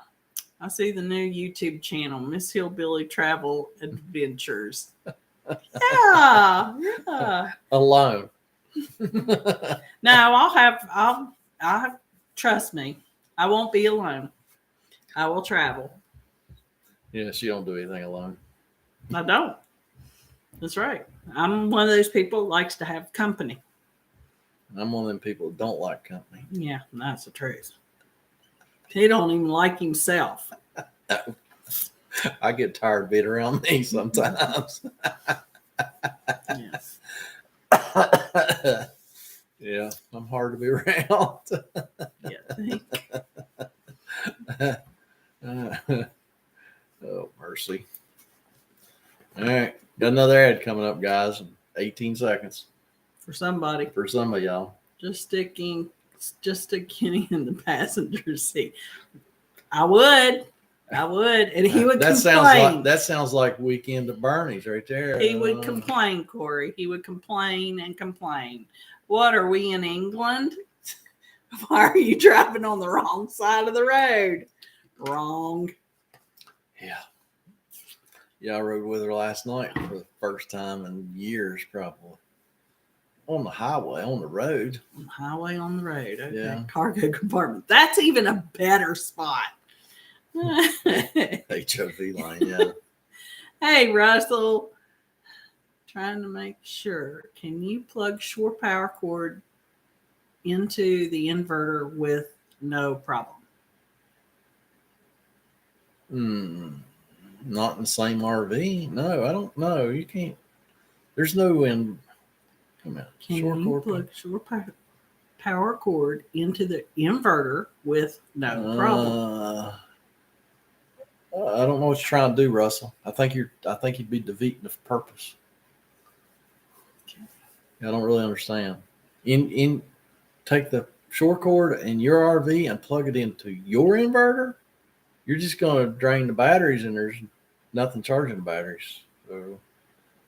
I see the new YouTube channel, Miss Hillbilly Travel Adventures. Yeah. Alone. No, I'll have, trust me, I won't be alone. I will travel. Yeah, she don't do anything alone. I don't. That's right. I'm one of those people that likes to have company. I'm one of them people that don't like company. Yeah, that's the truth. He don't even like himself. I get tired of being around me sometimes. Yes. Yeah, I'm hard to be around. Oh, mercy. All right. Got another ad coming up, guys. 18 seconds. For somebody. For some of y'all. Just stick Kenny in the passenger seat. I would. And he would complain. That sounds like Weekend at Bernie's right there. He would complain, Corey. He would complain and complain. What, are we in England? Why are you driving on the wrong side of the road? Wrong. Yeah. Yeah, I rode with her last night for the first time in years, probably. On the highway, on the road. On the road. Okay. Yeah. Cargo compartment. That's even a better spot. HOV line, yeah. Hey, Russell. Trying to make sure. Can you plug shore power cord into the inverter with no problem? Not in the same RV. No, I don't know. You can't. There's no in. Come on. Can you plug shore power cord into the inverter with no problem? I don't know what you're trying to do, Russell. I think you'd be defeating the purpose. Okay. I don't really understand. Take the shore cord in your RV and plug it into your inverter. You're just going to drain the batteries, and there's nothing charging the batteries, so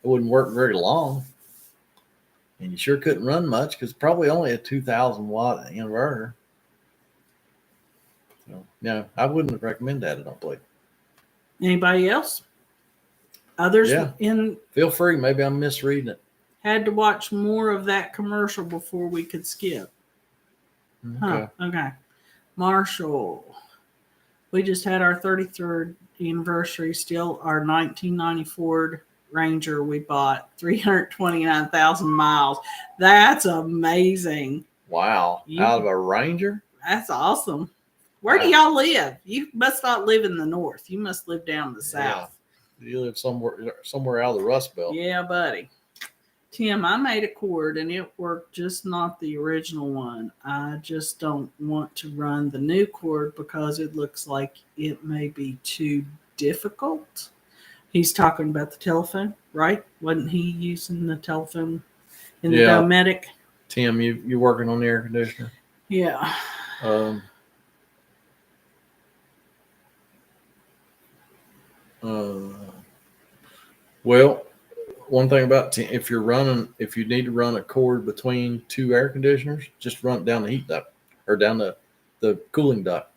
it wouldn't work very long. And you sure couldn't run much because probably only a 2,000 watt inverter. So, yeah, I wouldn't recommend that. I don't believe. Anybody else? Others? Yeah. Feel free. Maybe I'm misreading it. Had to watch more of that commercial before we could skip. Okay. Okay. Marshall. We just had our 33rd anniversary. Still our 1990 Ford Ranger we bought. 329,000 miles. That's amazing. Wow. Out of a Ranger? That's awesome. Where do y'all live? You must not live in the north. You must live down the south. You live somewhere out of the Rust Belt. Yeah, buddy. Tim, I made a cord and it worked, just not the original one. I just don't want to run the new cord because it looks like it may be too difficult. He's talking about the telephone, right? Wasn't he using the telephone in the Dometic? Tim, you working on the air conditioner? Yeah. Well, one thing about if you need to run a cord between two air conditioners, just run it down the heat duct or down the cooling duct.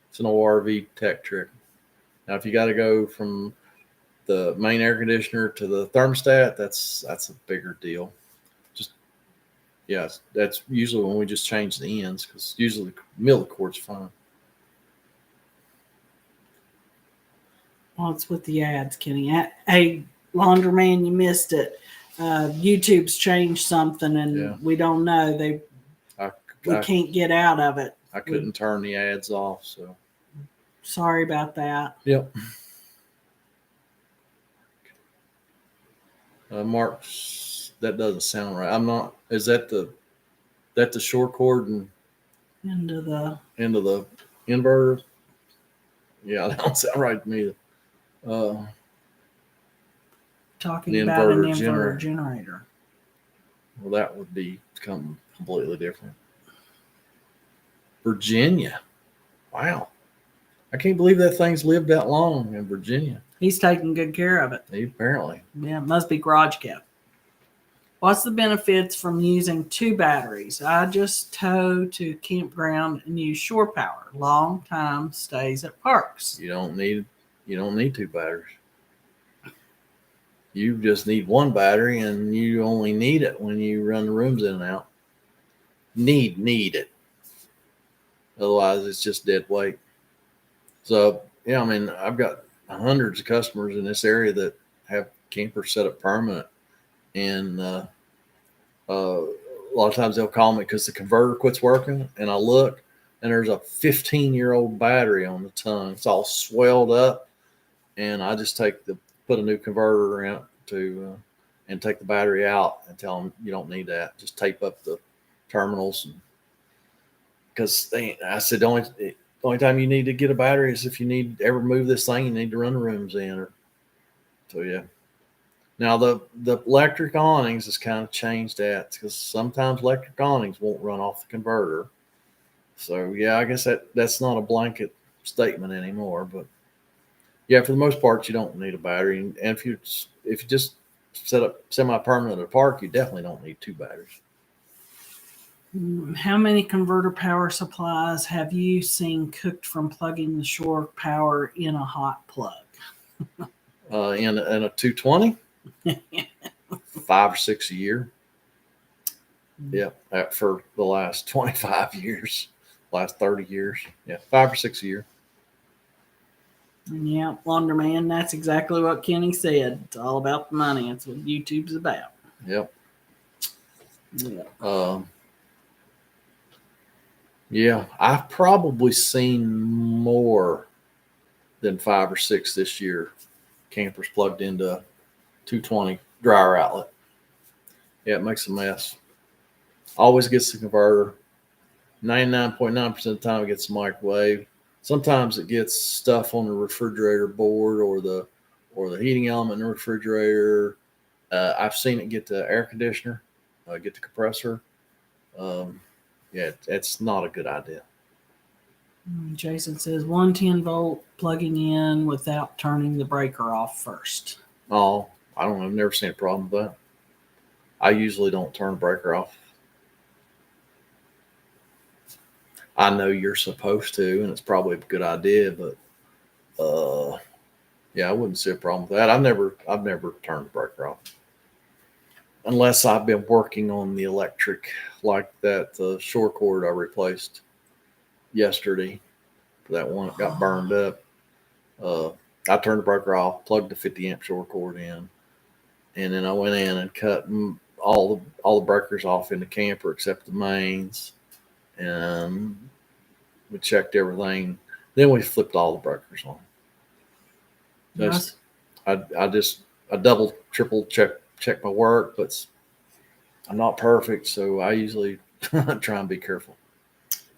It's an ORV tech trick. Now, if you got to go from the main air conditioner to the thermostat, that's a bigger deal. That's usually when we just change the ends, because usually the middle of the cord's fine. Well, it's with the ads, Kenny. Hey, Laundryman, you missed it. YouTube's changed something, and we don't know. We can't get out of it. I couldn't turn the ads off, so sorry about that. Yep. Mark, that doesn't sound right. I'm not. Is that the short cord and into the inverter? Yeah, that don't sound right to me. Talking about an inverter generator. Well, that would be something completely different. Virginia. Wow. I can't believe that thing's lived that long in Virginia. He's taking good care of it. Apparently. Yeah, it must be garage kept. What's the benefits from using two batteries? I just tow to campground and use shore power. Long time stays at parks. You don't need two batteries. You just need one battery, and you only need it when you run the rooms in and out. Need it. Otherwise, it's just dead weight. So, yeah, I mean, I've got hundreds of customers in this area that have campers set up permanent. And a lot of times they'll call me because the converter quits working. And I look, and there's a 15-year-old battery on the tongue. It's all swelled up. And I just put a new converter in and take the battery out and tell them you don't need that. Just tape up the terminals. Because I said, the only time you need to get a battery is if you need to ever move this thing, you need to run the rooms in. So, yeah. Now, the electric awnings has kind of changed that, because sometimes electric awnings won't run off the converter. So, yeah, I guess that's not a blanket statement anymore. But, yeah, for the most part, you don't need a battery. And if you just set up semi-permanent at a park, you definitely don't need two batteries. How many converter power supplies have you seen cooked from plugging the shore power in a hot plug? In a 220? 5 or 6 a year. Yeah, for the last 25 years, last 30 years. Yeah, 5 or 6 a year. Yeah, Laundryman, that's exactly what Kenny said. It's all about the money. That's what YouTube's about. Yep. Yeah, I've probably seen more than 5 or 6 this year. Campers plugged into 220 dryer outlet. Yeah, it makes a mess. Always gets the converter. 99.9% of the time it gets the microwave. Sometimes it gets stuff on the refrigerator board or the heating element in the refrigerator. I've seen it get the air conditioner, get the compressor. Yeah, it's not a good idea. Jason says 110 volt plugging in without turning the breaker off first. Oh, I don't know. I've never seen a problem with that. I usually don't turn the breaker off. I know you're supposed to, and it's probably a good idea, but yeah, I wouldn't see a problem with that. I've never turned the breaker off. Unless I've been working on the electric, like that shore cord I replaced yesterday. That one that got burned up. I turned the breaker off, plugged the 50 amp shore cord in, and then I went in and cut all the breakers off in the camper except the mains, and we checked everything. Then we flipped all the breakers on. Nice. I double, triple check my work, but I'm not perfect, so I usually try and be careful.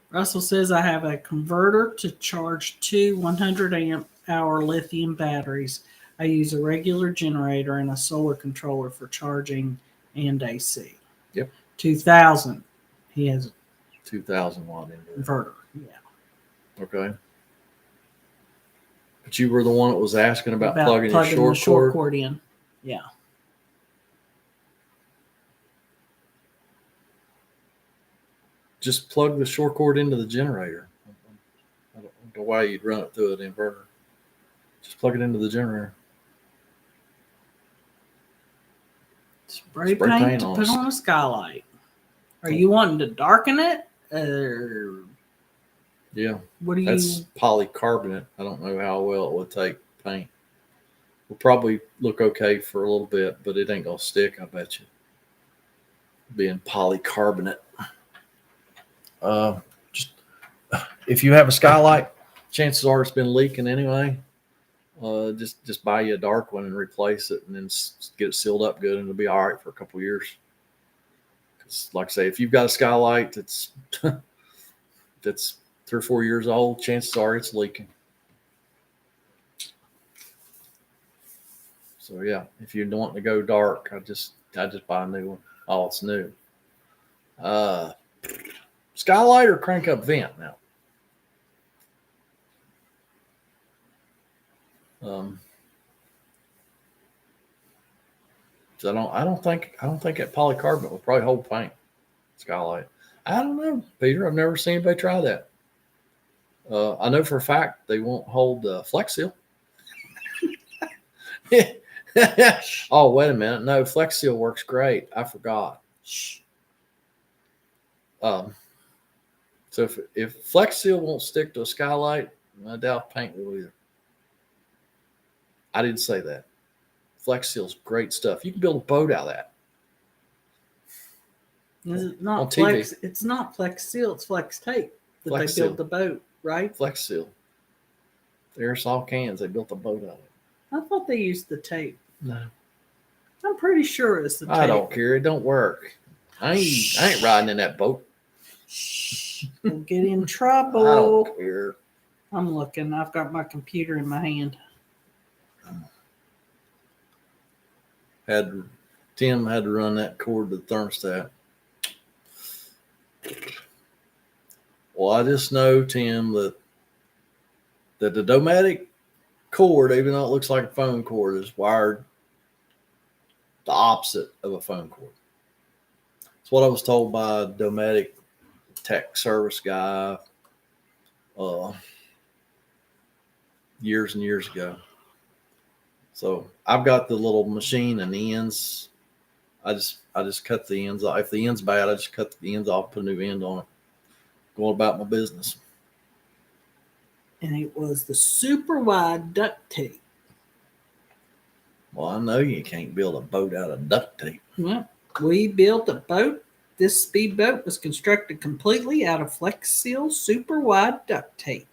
Russell says I have a converter to charge 2 100 amp hour lithium batteries. I use a regular generator and a solar controller for charging and AC. Yep. 2000. He has a 2,000 watt inverter. Yeah. Okay. But you were the one that was asking about plugging the your short cord in. Yeah. Just plug the short cord into the generator. I don't know why you'd run it through an inverter. Just plug it into the generator. Spray paint to put on a skylight. Are you wanting to darken it? Yeah. What do That's polycarbonate. I don't know how well it would take paint. Will probably look okay for a little bit, but it ain't gonna stick, I bet you. Being polycarbonate. Just if you have a skylight, chances are it's been leaking anyway. Just buy you a dark one and replace it, and then get it sealed up good, and it'll be all right for a couple of years. Because, like I say, if you've got a skylight that's that's 3 or 4 years old, chances are it's leaking. So yeah, if you don't want to go dark, I just buy a new one. Oh, it's new. Skylight or crank up vent now. So I don't think that polycarbonate will probably hold paint. Skylight. I don't know, Peter. I've never seen anybody try that. I know for a fact they won't hold Flex Seal. Oh, wait a minute. No, Flex Seal works great. I forgot. So if Flex Seal won't stick to a skylight, I doubt paint will either. I didn't say that. Flex Seal's great stuff. You can build a boat out of that. Is it not Flex? It's not Flex Seal. It's Flex Tape that Flex they built the boat, right? Flex Seal. The aerosol cans. They built a boat out of it. I thought they used the tape. No. I'm pretty sure it's the tape. I don't care. It don't work. I ain't riding in that boat. We'll get in trouble. I don't care. I'm looking. I've got my computer in my hand. Tim had to run that cord to the thermostat. Well, I just know, Tim, that the Dometic cord, even though it looks like a phone cord, is wired the opposite of a phone cord. It's what I was told by a Dometic tech service guy years and years ago. So I've got the little machine and the ends. I just cut the ends off. If the end's bad, I just cut the ends off, put a new end on it. Go about my business. And it was the super wide duct tape. Well, I know you can't build a boat out of duct tape. Well, we built a boat. This speedboat was constructed completely out of Flex Seal super wide duct tape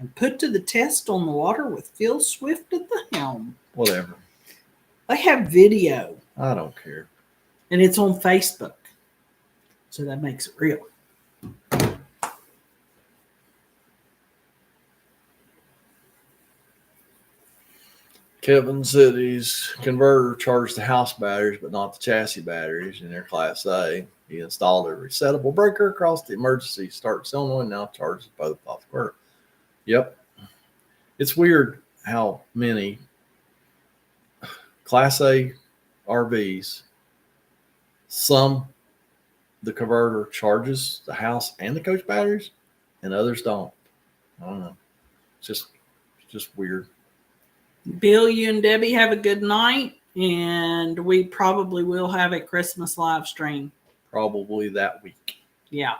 and put to the test on the water with Phil Swift at the helm. Whatever. They have video. I don't care. And it's on Facebook. So that makes it real. Kevin said his converter charged the house batteries, but not the chassis batteries in their Class A. He installed a resettable breaker across the emergency start solenoid, now charges both off the converter. Yep. It's weird how many Class A RVs, the converter charges the house and the coach batteries, and others don't. I don't know. It's just weird. Bill, you and Debbie have a good night, and we probably will have a Christmas live stream. Probably that week. Yeah.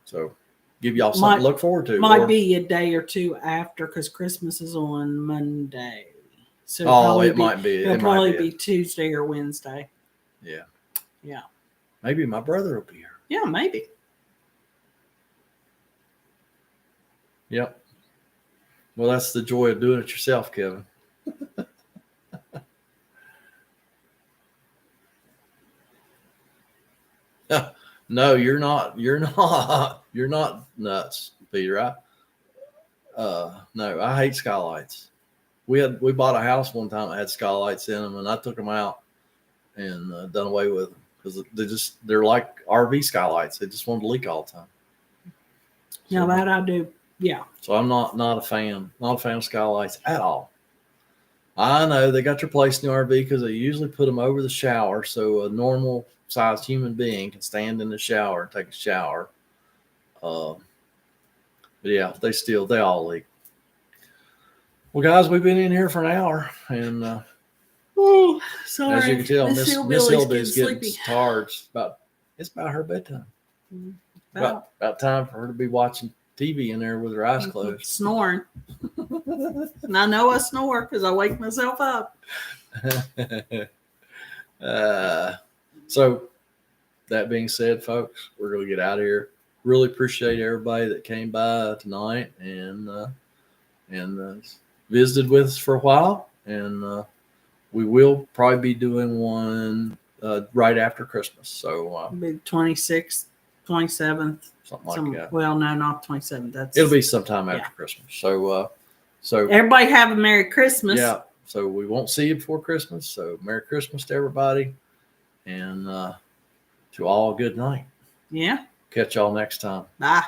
So give y'all something to look forward to. Might be a day or two after, because Christmas is on Monday. So it might be. It'll probably be Tuesday or Wednesday. Yeah. Yeah. Maybe my brother will be here. Yeah, maybe. Yep. Well, that's the joy of doing it yourself, Kevin. No, you're not. You're not. You're not nuts, Peter. No, I hate skylights. We bought a house one time that had skylights in them, and I took them out and done away with them because they're like RV skylights. They just want to leak all the time. Now that I do. Yeah. So I'm not a fan of skylights at all. I know they got their place in the RV because they usually put them over the shower so a normal sized human being can stand in the shower and take a shower. But yeah, they all leak. Well, guys, we've been in here for an hour, and Oh, sorry. as you can tell, Miss Hillbilly's getting sleepy. tired. It's about her bedtime. About time for her to be watching TV in there with her eyes closed. Snoring. And I know I snore because I wake myself up. So that being said, folks, we're going to get out of here. Really appreciate everybody that came by tonight and visited with us for a while. And we will probably be doing one right after Christmas. So Maybe 26th, 27th. something like that. Well, no, not 27th. It'll be sometime after Christmas. So everybody have a Merry Christmas. Yeah. So we won't see you before Christmas. So Merry Christmas to everybody, and to all, good night. Yeah. Catch y'all next time. Bye.